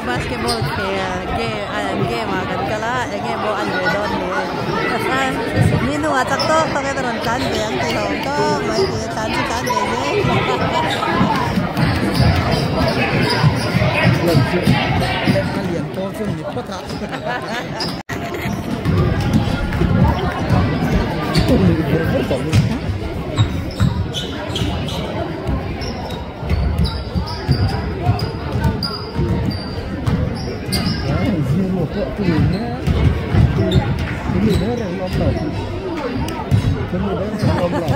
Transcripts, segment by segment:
basketball game akan kala game bo an redon ni ninu atak to ke teron tan de ang tilo to mai ke tan de lian to chung ni pota tu ni berber to Tulinya, tulinya yang lompat, tulinya yang lompat.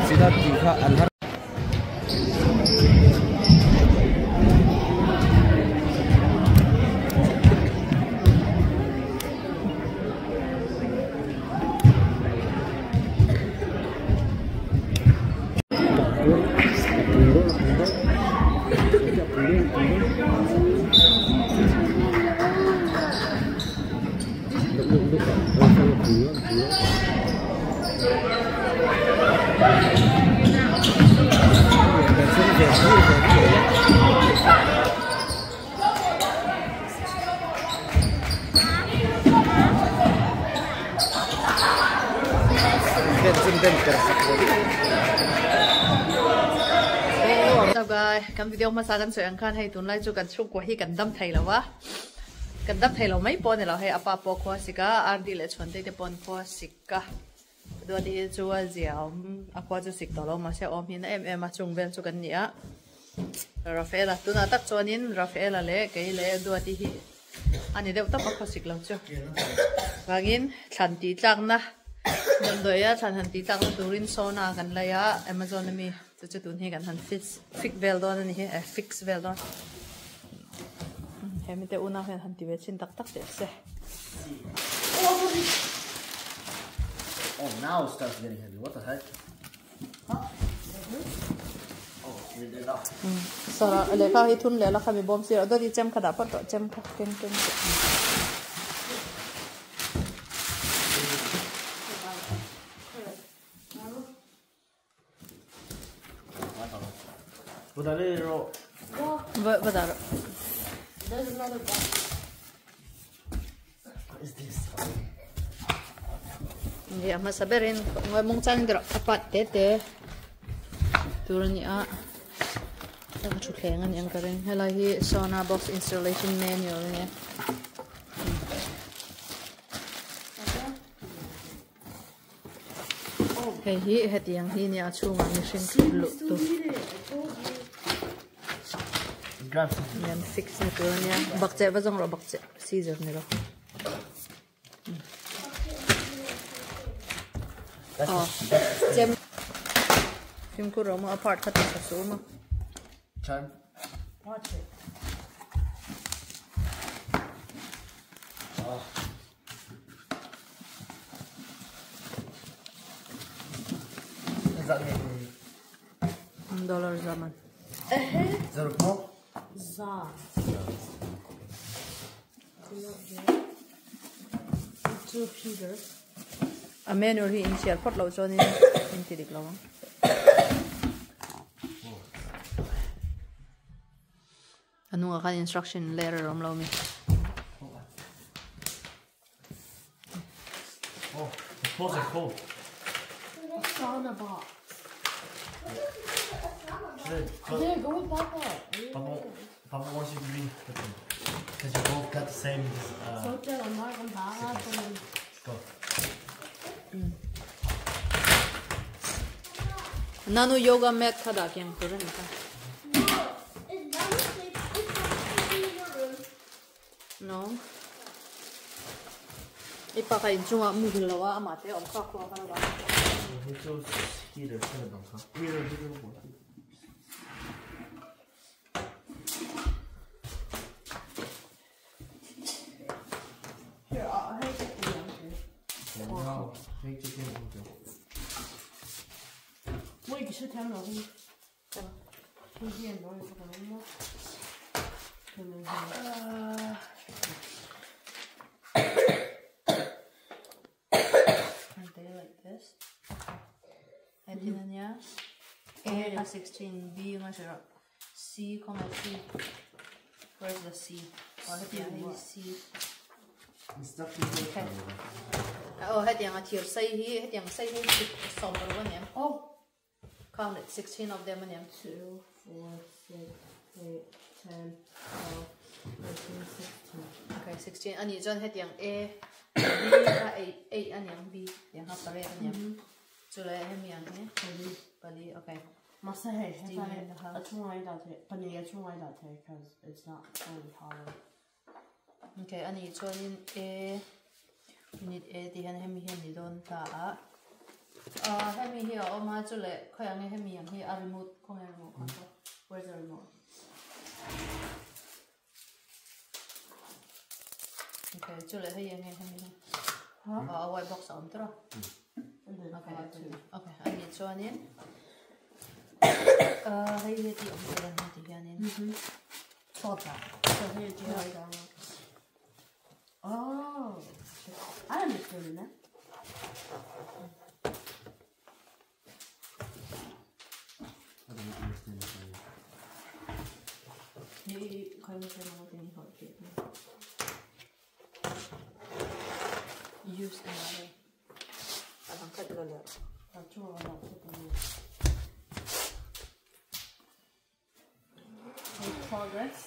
Sudah tiga anhar. Kan video masakan so yang kan hai tun lai chu kan chuk ko hi kan dam thai lawa kan dam thai lo mai pon lo hai apa po kho sika ardi le chon te pon kho sika do di chu a ziam akwa chu sik to lo ma se om hin em a chung vel chu kan nia Rafaela tuna tak chonin Rafaela le ke le do ti hi ani deuh ta kho sik lo chu wangin than ti tlak na nam doya than ti tlak turin Sauna kan la ya Amazon miจะตุนให้กันทันฟิกเวลดอนนี่เอฟิกเวลดอนเห็นมีแต่อุณหภูมิทันทีเวชินตักตักเด็ดเส Oh, now it starts getting heavy. What the heck? Oh, you're dead off. สระเลยค่ะให้ทุนเลยแล้วค่ะมีบอมเสียตัวที่เจมขนาดปัดต่อเจมค่ะเก่งBudalero. Budalero. There's another box. What is this? Yeah, masaberin ngoi mong chang dro apat te turun ya ang chuklengan yang karing hala hi Sauna box installation manual ne hey hi hetiang hi ni achunga ni sing lu tu yan fix na turun ya bakche ba jong ro bakche scissor ni ro oh jem film ko ro mo apart khat sa so mo Charm. Watch it. Oh. Is that $1 zaman. Is that a pump? Zah. To Peter. A manual hi initial pot lo cho ni intidik lo. Ano nga kan instruction letter om lo mi. Oh, the clothes are cold. Sauna box. Yeah, go with Papa. Papa wants you to read with him. Because you both got the same. Go. Nano yoga mat kada kyang kuren ka. No. Ipakain chunga muhilawa amate om ka ko ka ba. Heater sana dong ka. Heater mo. Here, I'll take it. Wow. Take it in. Wait, you should tell me. Are they like this? Head in and yeah. A has 16, B nga C, comma C. Where's the C? Oh, head yang C. Okay. Oh, head yang here say he, head yang say he somber one yeah. Oh, count it. 16 of them yeah. 2, 4, 6, 8, 10, 12, 13, 16. Okay, 16. Ani John head yang A, B ha 8 ani yang B, yang ha pare ani yang. Chule hem yang he. Bali. Okay. Must have a chung I got it, but the chung I got it because it's not fully hollow. Okay, ani John in A. We need A. The hem here ni don ta. Hem here. Oh my chule. Kaya nge hem yang he. A remote. Kong a remote. Where's the remote? Okay, chule he yang he hem here. Huh? White box on tra. Okay, okay. I need John in. Hey, the oh, I understand that. I don't understand it. You kind of use another. I don't cut it a lot. Make progress.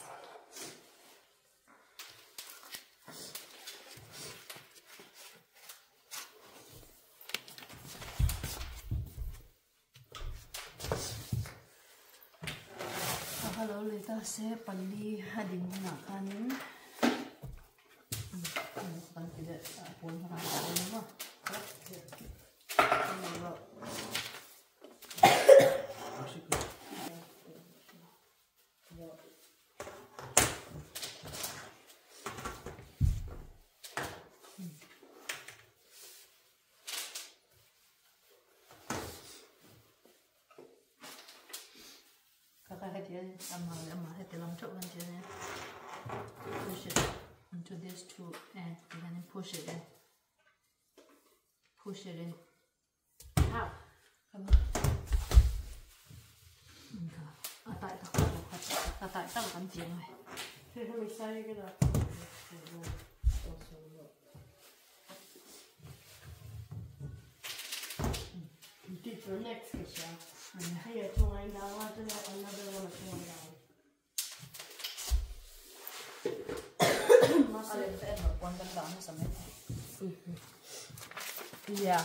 Hello, later say pandi hading na kanin. Pandi de pun na kanin mo. Push it into these two and then push it in. Push it in. How? Come on. Tại sao làm chuyện này? Thì mình xây cái đó. Deeper next question. Here, trying down. I do another one trying down. Yeah.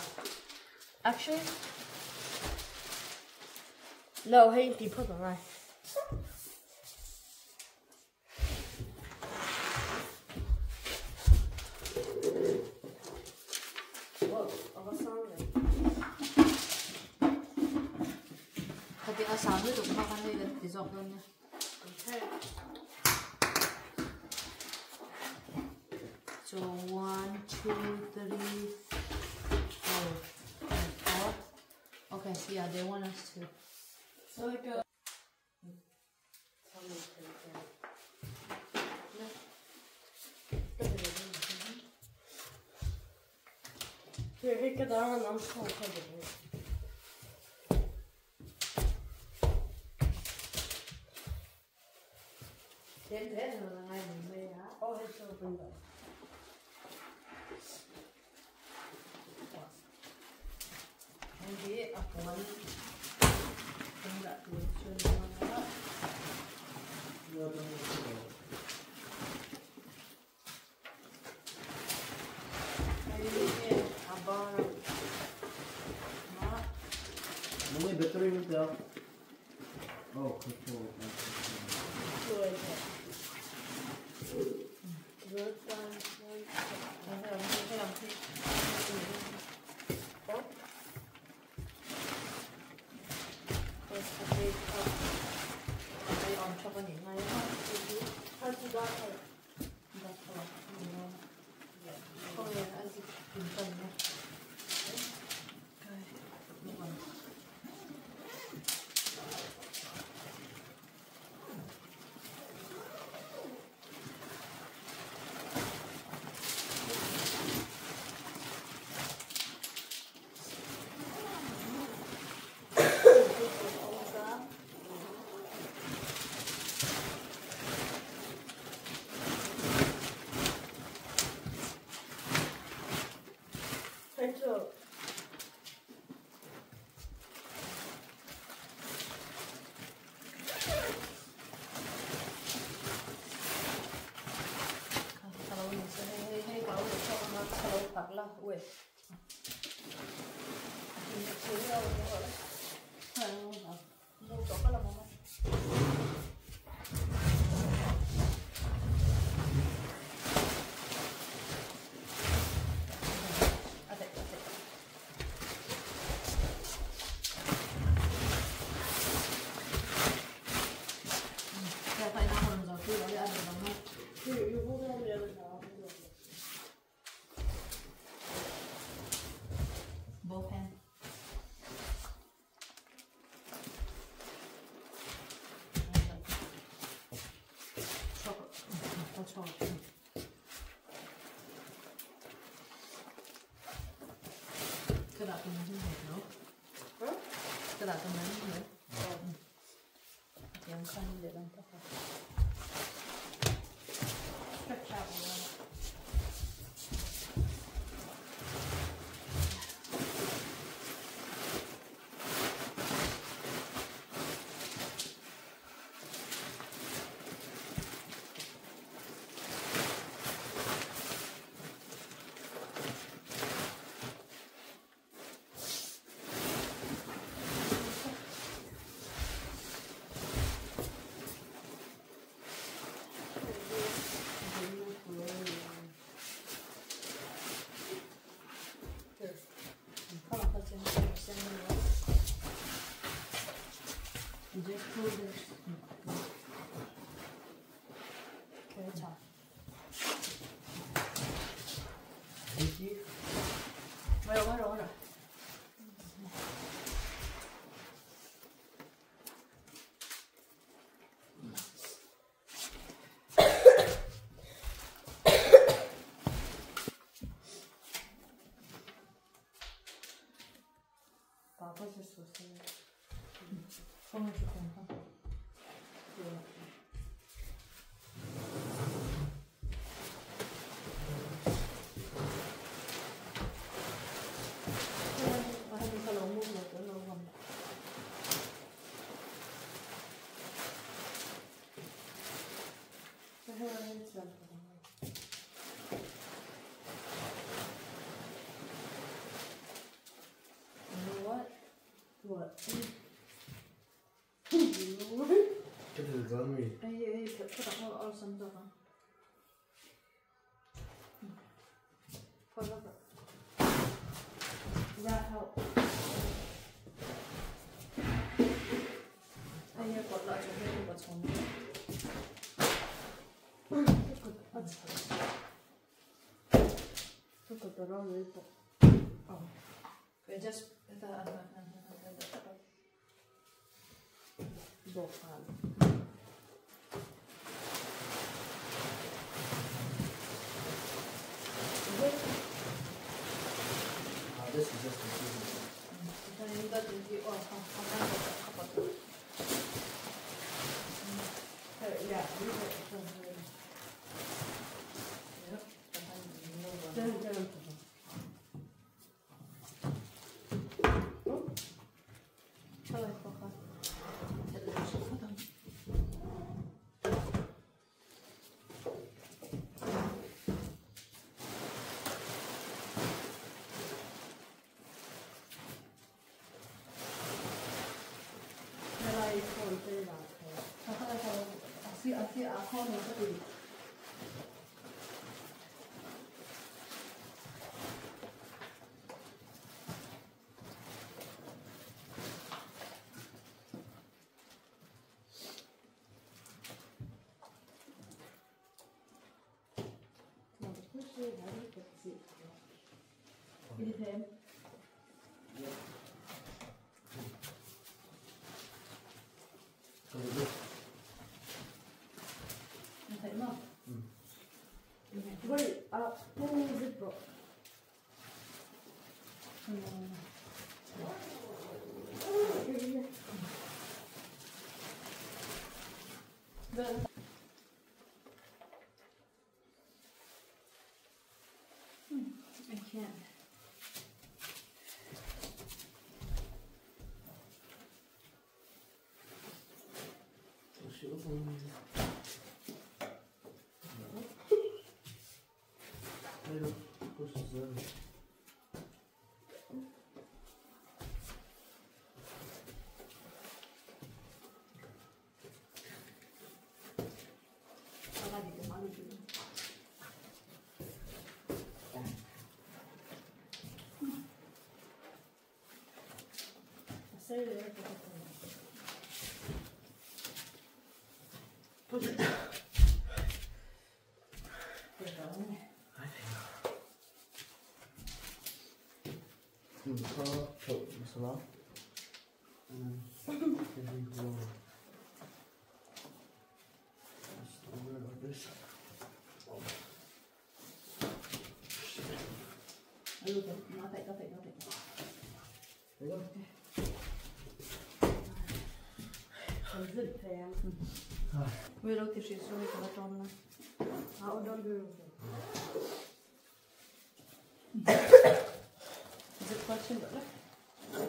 Actually, no, hey, you put them right. Whoa, what's wrong with it? I think I sound it. I'm not going to even dissolve them. Okay. So 1, 2, 3, 4, and 4. Okay, so yeah, they want us to. So it goes. Here, hit it down and I'm just going to cover it. Oh, it's open though. Hindi ako wala. Wala ko. May battery nito. Oh, control. Good. 왜? 재미가 없는 거래. 뭐 젓갈라 먹어. cái đợt mình không được nữa cái đợt mình không đượcยังคันเดี๋ยวมันก็พอstretch out เลยjust pull this. Okay, top. Thank you. Rồi. 바꿔줬었어요. 손을 줄 건가? 하니까 너무 간다. 해야지 않거든요. What? Get to the gunnery. Hey, put that all some stuff on. Put it up. That help. Hey, I've got lots of people what's on me. Look at the wrong way. Oh. We just This is just confusing. Is it him? Okay, Mom. Wait, pull the zipper. I can't. We look at she's so much on. How don't do Is it question?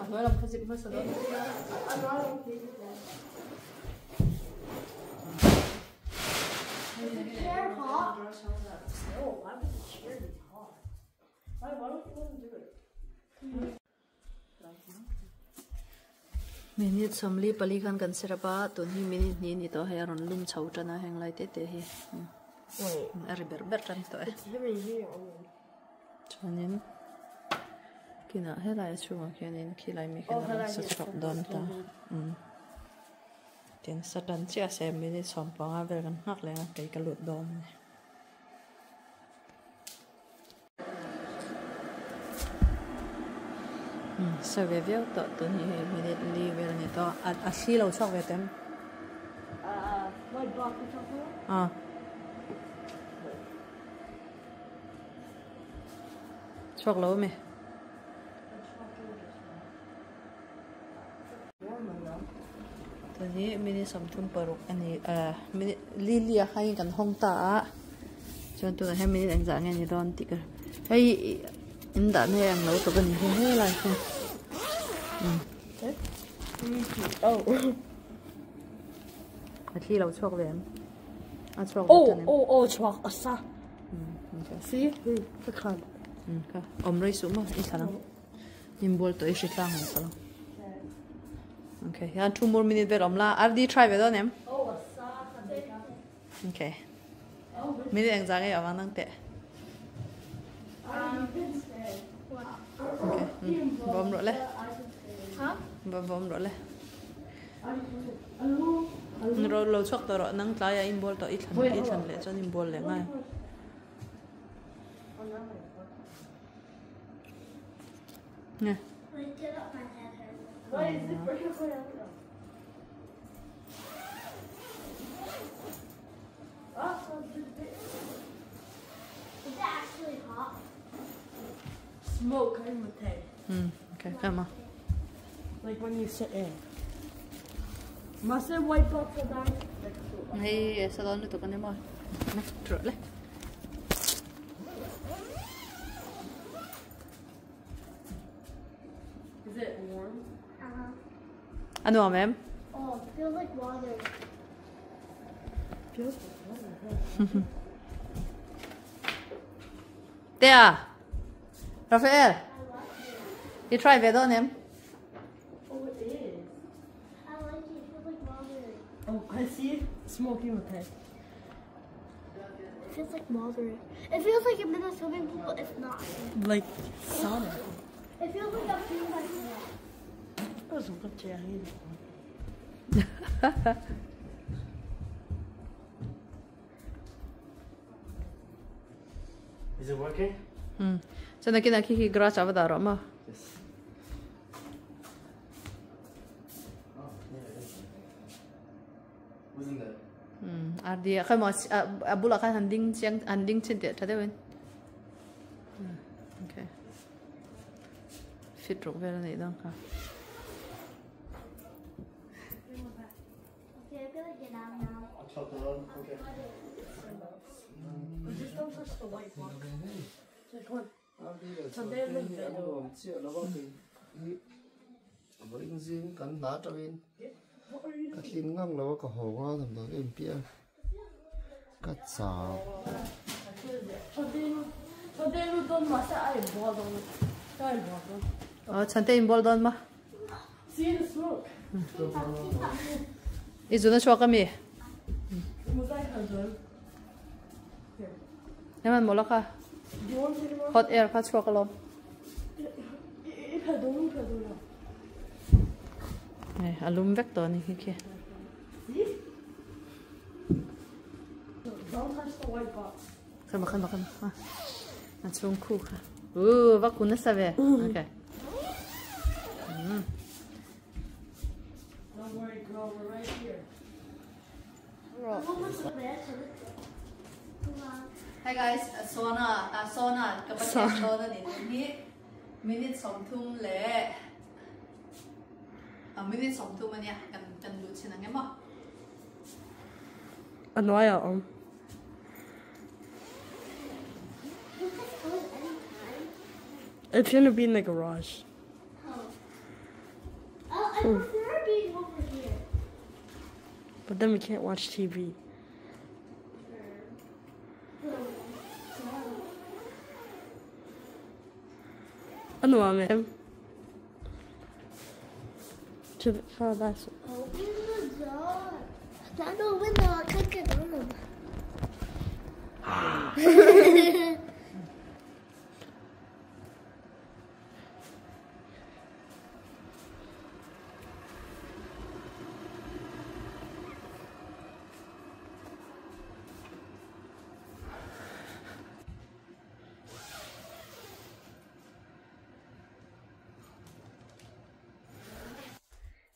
I'm not a physical person. I'm not okay with that. Is the chair hot? No, why would the chair be hot? Why don't you want to do it? Minute somely palikan consider about to him minute need to hair on loom chowtana hang like it here. Wait. A river to it. It's here. Chanin Kina hela is true can in Kila make such a don. Then certain just a minute some power and not like take a look down. So we will talk to him immediately when it a silo talk with them. My box is over? Talk low me. Taoนี้ไม่ได้สมทุนปรุกอันนี้ไม่ได้เลี้ยให้กันห้องตาจนตัวให้ไม่ได้ต่างๆนี่โดนติดกันให้อินดาให้ยังเราตัวกันนี่ให้อะไรกันที่เราชอบเลยชอบชอบอ่ะซะสิสักครั้งค่ะอมไรสุมาอีกครั้งยิมบอลตัวอีกครั้งหนึ่งครั้งOkay, yeah, 2 more minutes về làm la. Ardi try về đó nè. Okay. Minute anh ra cái ở văn năng tệ. Okay. Bấm rồi lên. Hả? Bấm rồi lên. Rồi lâu chọc tao rồi năng trái in ball tao ít lần lệ cho in ball lệ ngay. Nè. Why is it breaking for you? Is it actually hot? Smoke in the tank. Okay, come on. Like when you sit in. Must it white box for that? Hey, sao đó nữa tụi con đi mồi. Nè, rửa lên. Is it warm? Ano warm em? Oh, it feels like water. Feels like water. Tia, Rafael, you try về đó em? Oh, it is. I like it. It feels like water. Oh, I see smoking with it. It feels like water. It feels like I'm in a swimming pool, but it's not. Like sauna. It feels like I'm feeling like that. Is it working? So na kina kiki grass ava daro ma. Yes. Oh, yeah, it is. Wasn't that? Ardi khai mo abula khai handing chin de thade wen. Okay. Fit rok vera nei dang ka. Okay, I'm gonna get out now. I'll chop it on. Okay. Just don't touch the white one. Just one. Với riêng cắn ná cho bên cắt linh ngang nó có hồ hoa thầm đó em bia cắt xào Chante in bol don ma. See the smoke. Izuna chwa kami. Naman mola ka. Do you want to take it off? Hot air ka chwa kalom. Này, alum vector này kia. See? Don't touch the white box. Khăn mà. À chung khu ka. Vacuum na sabe. Okay. Don't worry, girl. We're right here. Hi guys, sauna kapag sauna ni minute something le minute something man ya kan lut sin ang mo. Ano ay ako? It's gonna be in the garage. I prefer being over here. But then we can't watch TV. Ano mami? That's Open the door. Stand the window. I can't get on.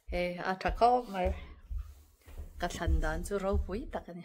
Hey, at ako, may katandaan sa raw po ita kanya.